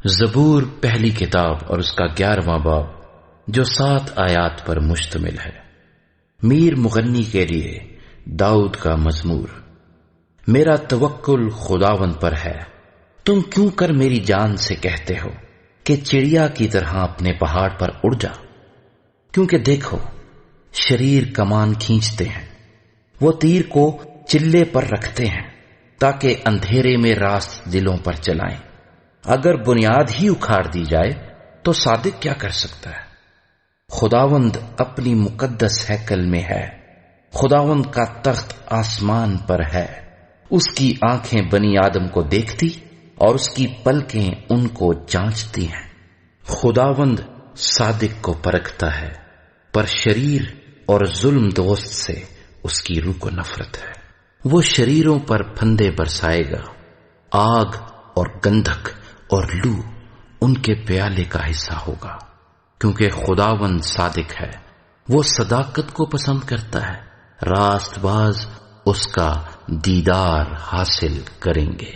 زبور پہلی کتاب اور اس کا 11واں باب جو 7 آیات پر مشتمل ہے۔ میر مغنی کے لیے داؤد کا مزمور۔ میرا توکل خداوند پر ہے۔ تم کیوں کر میری جان سے کہتے ہو کہ چڑیا کی طرح اپنے پہاڑ پر اڑ جا؟ کیونکہ دیکھو، شریر کمان کھینچتے ہیں، وہ تیر کو چلے پر رکھتے ہیں تاکہ اندھیرے میں راست دلوں پر چلائیں۔ اگر بنیاد ہی اکھاڑ دی جائے تو صادق کیا کر سکتا ہے؟ خداوند اپنی مقدس ہیکل میں ہے، خداوند کا تخت آسمان پر ہے۔ اس کی آنکھیں بنی آدم کو دیکھتی اور اس کی پلکیں ان کو جانچتی ہیں۔ خداوند صادق کو پرکھتا ہے، پر شریر اور ظلم دوست سے اس کی روح کو نفرت ہے۔ وہ شریروں پر پھندے برسائے گا، آگ اور گندھک اور لو ان کے پیالے کا حصہ ہوگا، کیونکہ خداوند صادق ہے، وہ صداقت کو پسند کرتا ہے، راست باز اس کا دیدار حاصل کریں گے۔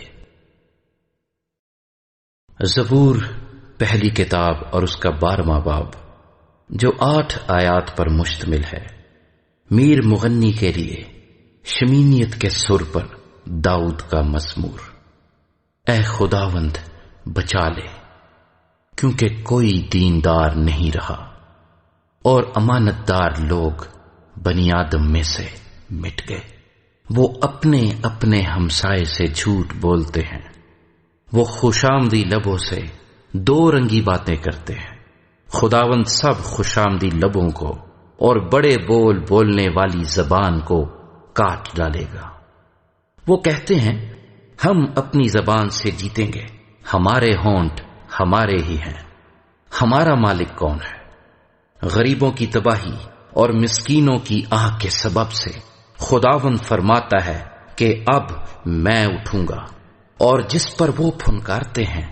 زبور پہلی کتاب اور اس کا 12واں باب جو 8 آیات پر مشتمل ہے۔ میر مغنی کے لیے شمینیت کے سر پر داؤد کا مزمور۔ اے خداوند بچا لے، کیونکہ کوئی دیندار نہیں رہا، اور امانت دار لوگ بنی آدم میں سے مٹ گئے۔ وہ اپنے اپنے ہمسائے سے جھوٹ بولتے ہیں، وہ خوشامدی لبوں سے 2 رنگی باتیں کرتے ہیں۔ خداوند سب خوشامدی لبوں کو اور بڑے بول بولنے والی زبان کو کاٹ ڈالے گا۔ وہ کہتے ہیں، ہم اپنی زبان سے جیتیں گے، ہمارے ہونٹ ہمارے ہی ہیں، ہمارا مالک کون ہے؟ غریبوں کی تباہی اور مسکینوں کی آہ کے سبب سے خداوند فرماتا ہے کہ اب میں اٹھوں گا، اور جس پر وہ پھنکارتے ہیں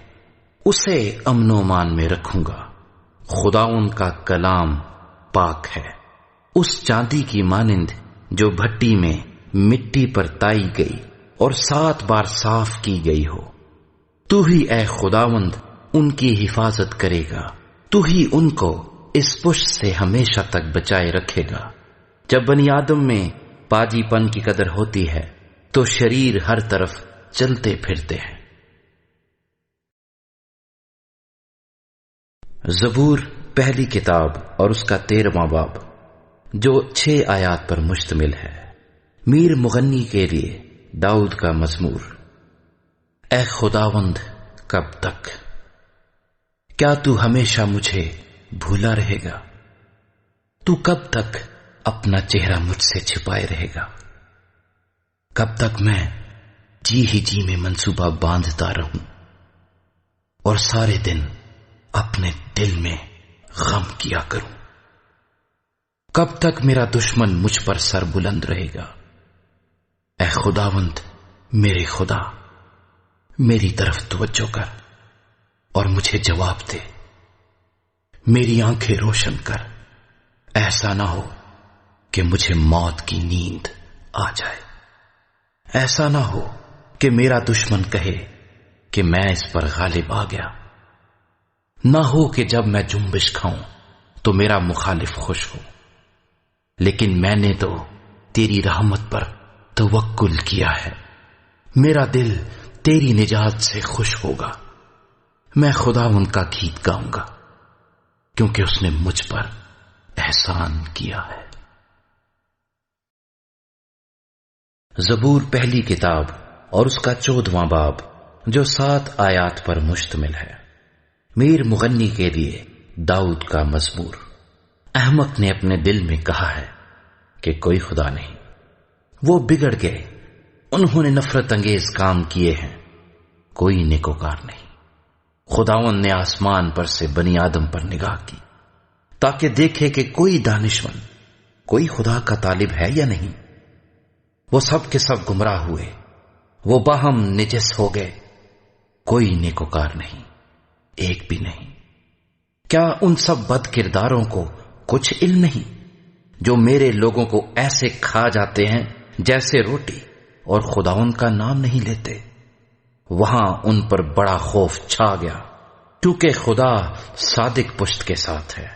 اسے امن و امان میں رکھوں گا۔ خداوند کا کلام پاک ہے، اس چاندی کی مانند جو بھٹی میں مٹی پر تائی گئی اور 7 بار صاف کی گئی ہو۔ تو ہی اے خداوند ان کی حفاظت کرے گا، تو ہی ان کو اس پشت سے ہمیشہ تک بچائے رکھے گا۔ جب بنی آدم میں پاجی پن کی قدر ہوتی ہے تو شریر ہر طرف چلتے پھرتے ہیں۔ زبور پہلی کتاب اور اس کا 13واں باب جو 6 آیات پر مشتمل ہے۔ میر مغنی کے لیے داؤد کا مزمور۔ اے خداوند کب تک؟ کیا تو ہمیشہ مجھے بھولا رہے گا؟ تو کب تک اپنا چہرہ مجھ سے چھپائے رہے گا؟ کب تک میں جی میں منصوبہ باندھتا رہوں اور سارے دن اپنے دل میں غم کیا کروں؟ کب تک میرا دشمن مجھ پر سر بلند رہے گا؟ اے خداوند میرے خدا، میری طرف توجہ کر اور مجھے جواب دے، میری آنکھیں روشن کر، ایسا نہ ہو کہ مجھے موت کی نیند آ جائے، ایسا نہ ہو کہ میرا دشمن کہے کہ میں اس پر غالب آ گیا، نہ ہو کہ جب میں جنبش کھاؤں تو میرا مخالف خوش ہو۔ لیکن میں نے تو تیری رحمت پر توکل کیا ہے، میرا دل تیری نجات سے خوش ہوگا۔ میں خداوند کا گیت گاؤں گا، کیونکہ اس نے مجھ پر احسان کیا ہے۔ زبور پہلی کتاب اور اس کا 14واں باب جو 7 آیات پر مشتمل ہے۔ میر مغنی کے لیے داؤد کا مزمور۔ احمق نے اپنے دل میں کہا ہے کہ کوئی خدا نہیں۔ وہ بگڑ گئے، انہوں نے نفرت انگیز کام کیے ہیں، کوئی نیکوکار نہیں۔ خداوند نے آسمان پر سے بنی آدم پر نگاہ کی تاکہ دیکھے کہ کوئی دانشمند، کوئی خدا کا طالب ہے یا نہیں۔ وہ سب کے سب گمراہ ہوئے، وہ باہم نجس ہو گئے، کوئی نیکوکار نہیں، ایک بھی نہیں۔ کیا ان سب بد کرداروں کو کچھ علم نہیں جو میرے لوگوں کو ایسے کھا جاتے ہیں جیسے روٹی، اور خداوند کا نام نہیں لیتے؟ وہاں ان پر بڑا خوف چھا گیا، کیونکہ خدا صادق پشت کے ساتھ ہے۔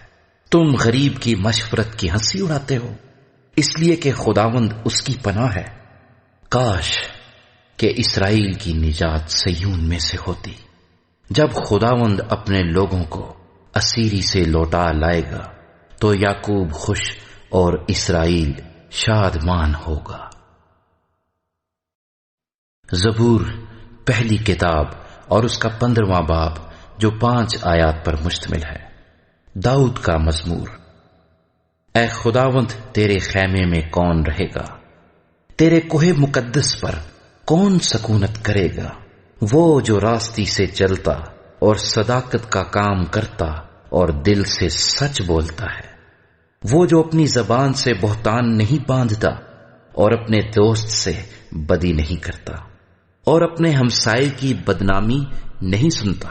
تم غریب کی مشورت کی ہنسی اڑاتے ہو، اس لیے کہ خداوند اس کی پناہ ہے۔ کاش کہ اسرائیل کی نجات صیون میں سے ہوتی۔ جب خداوند اپنے لوگوں کو اسیری سے لوٹا لائے گا تو یعقوب خوش اور اسرائیل شادمان ہوگا۔ زبور پہلی کتاب اور اس کا 15واں باب جو 5 آیات پر مشتمل ہے۔ داؤد کا مزمور۔ اے خداوند، تیرے خیمے میں کون رہے گا؟ تیرے کوہ مقدس پر کون سکونت کرے گا؟ وہ جو راستی سے چلتا اور صداقت کا کام کرتا اور دل سے سچ بولتا ہے، وہ جو اپنی زبان سے بہتان نہیں باندھتا اور اپنے دوست سے بدی نہیں کرتا اور اپنے ہمسائے کی بدنامی نہیں سنتا،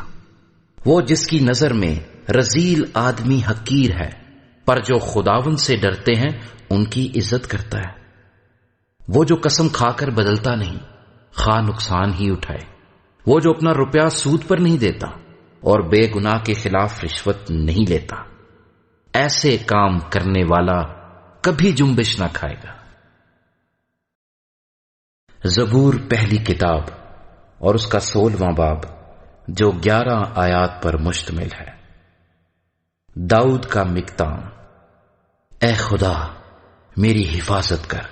وہ جس کی نظر میں رذیل آدمی حقیر ہے، پر جو خداوند سے ڈرتے ہیں ان کی عزت کرتا ہے۔ وہ جو قسم کھا کر بدلتا نہیں، خواہ نقصان ہی اٹھائے، وہ جو اپنا روپیہ سود پر نہیں دیتا اور بے گناہ کے خلاف رشوت نہیں لیتا، ایسے کام کرنے والا کبھی جنبش نہ کھائے گا۔ زبور پہلی کتاب اور اس کا 16واں باب جو 11 آیات پر مشتمل ہے۔ داؤد کا مقتام۔ اے خدا، میری حفاظت کر،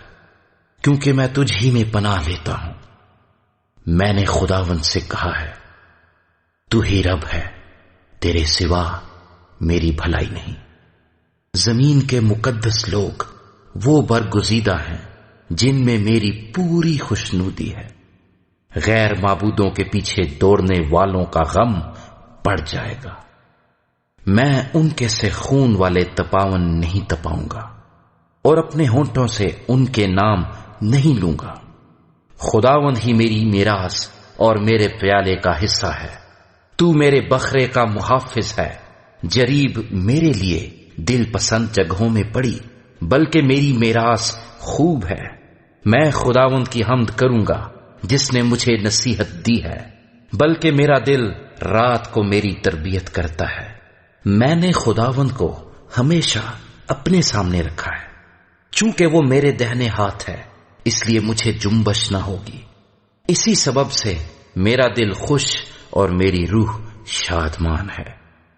کیونکہ میں تجھ ہی میں پناہ لیتا ہوں۔ میں نے خداوند سے کہا ہے، تو ہی رب ہے، تیرے سوا میری بھلائی نہیں۔ زمین کے مقدس لوگ وہ برگزیدہ ہیں جن میں میری پوری خوشنودی ہے۔ غیر معبودوں کے پیچھے دوڑنے والوں کا غم پڑ جائے گا۔ میں ان کے سے خون والے تپاون نہیں تپاؤں گا اور اپنے ہونٹوں سے ان کے نام نہیں لوں گا۔ خداوند ہی میری میراث اور میرے پیالے کا حصہ ہے۔ تو میرے بکرے کا محافظ ہے۔ جریب میرے لیے دل پسند جگہوں میں پڑی، بلکہ میری میراث خوب ہے۔ میں خداوند کی حمد کروں گا جس نے مجھے نصیحت دی ہے، بلکہ میرا دل رات کو میری تربیت کرتا ہے۔ میں نے خداوند کو ہمیشہ اپنے سامنے رکھا ہے، چونکہ وہ میرے دہنے ہاتھ ہے، اس لیے مجھے جنبش نہ ہوگی۔ اسی سبب سے میرا دل خوش اور میری روح شادمان ہے۔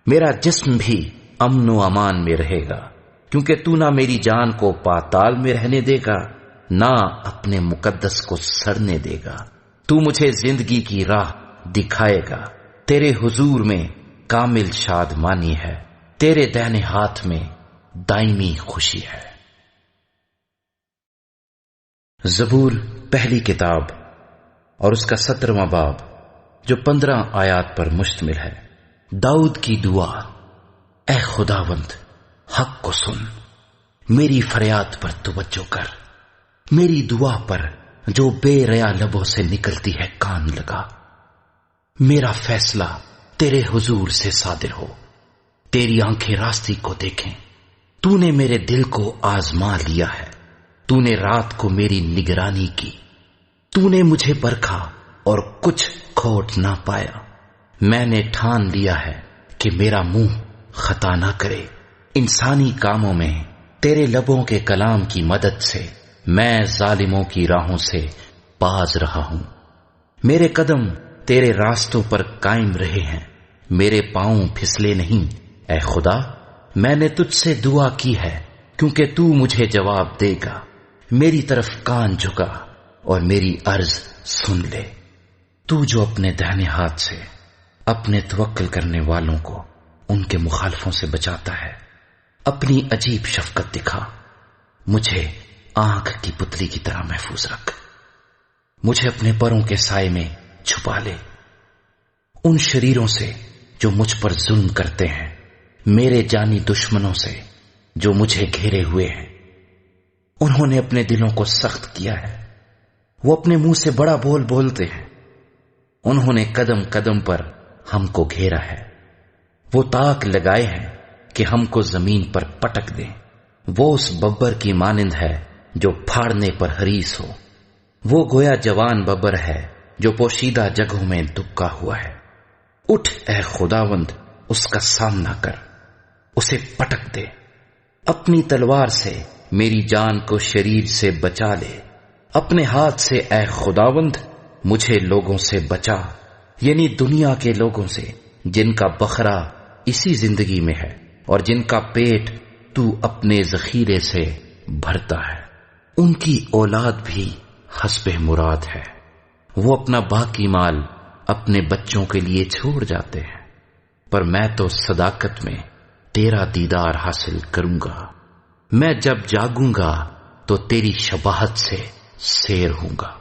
میرا جسم بھی امن و امان میں رہے گا، کیونکہ تو نہ میری جان کو پاتال میں رہنے دے گا، نہ اپنے مقدس کو سڑنے دے گا۔ تو مجھے زندگی کی راہ دکھائے گا۔ تیرے حضور میں کامل شادمانی ہے، تیرے دائیں ہاتھ میں دائمی خوشی ہے۔ زبور پہلی کتاب اور اس کا 17واں باب جو 15 آیات پر مشتمل ہے۔ داؤد کی دعا۔ اے خداوند، حق کو سن، میری فریاد پر توجہ کر، میری دعا پر جو بے ریا لبوں سے نکلتی ہے کان لگا۔ میرا فیصلہ تیرے حضور سے صادر ہو، تیری آنکھیں راستی کو دیکھیں۔ تو نے میرے دل کو آزما لیا ہے، تو نے رات کو میری نگرانی کی۔ تو نے مجھے پرکھا اور کچھ کھوٹ نہ پایا۔ میں نے ٹھان لیا ہے کہ میرا منہ خطا نہ کرے۔ انسانی کاموں میں تیرے لبوں کے کلام کی مدد سے میں ظالموں کی راہوں سے باز رہا ہوں۔ میرے قدم تیرے راستوں پر قائم رہے ہیں، میرے پاؤں پھسلے نہیں۔ اے خدا، میں نے تجھ سے دعا کی ہے، کیونکہ تو مجھے جواب دے گا۔ میری طرف کان جھکا اور میری عرض سن لے۔ تو جو اپنے دہنے ہاتھ سے اپنے توکل کرنے والوں کو ان کے مخالفوں سے بچاتا ہے، اپنی عجیب شفقت دکھا۔ مجھے آنکھ کی پتلی کی طرح محفوظ رکھ، مجھے اپنے پروں کے سائے میں چھپا لے۔ ان شریروں سے جو مجھ پر ظلم کرتے ہیں، میرے جانی دشمنوں سے جو مجھے گھیرے ہوئے ہیں، انہوں نے اپنے دلوں کو سخت کیا ہے، وہ اپنے منہ سے بڑا بول بولتے ہیں۔ انہوں نے قدم قدم پر ہم کو گھیرا ہے، وہ طاق لگائے ہیں کہ ہم کو زمین پر پٹک دیں۔ وہ اس ببر کی مانند ہے جو پھاڑنے پر حریص ہو، وہ گویا جوان ببر ہے جو پوشیدہ جگہوں میں دبکا ہوا ہے۔ اٹھ اے خداوند، اس کا سامنا کر، اسے پٹک دے، اپنی تلوار سے میری جان کو شریر سے بچا لے، اپنے ہاتھ سے اے خداوند مجھے لوگوں سے بچا، یعنی دنیا کے لوگوں سے جن کا بخرا اسی زندگی میں ہے اور جن کا پیٹ تو اپنے ذخیرے سے بھرتا ہے۔ ان کی اولاد بھی حسب مراد ہے، وہ اپنا باقی مال اپنے بچوں کے لیے چھوڑ جاتے ہیں، پر میں تو صداقت میں تیرا دیدار حاصل کروں گا، میں جب جاگوں گا تو تیری شباہت سے سیر ہوں گا۔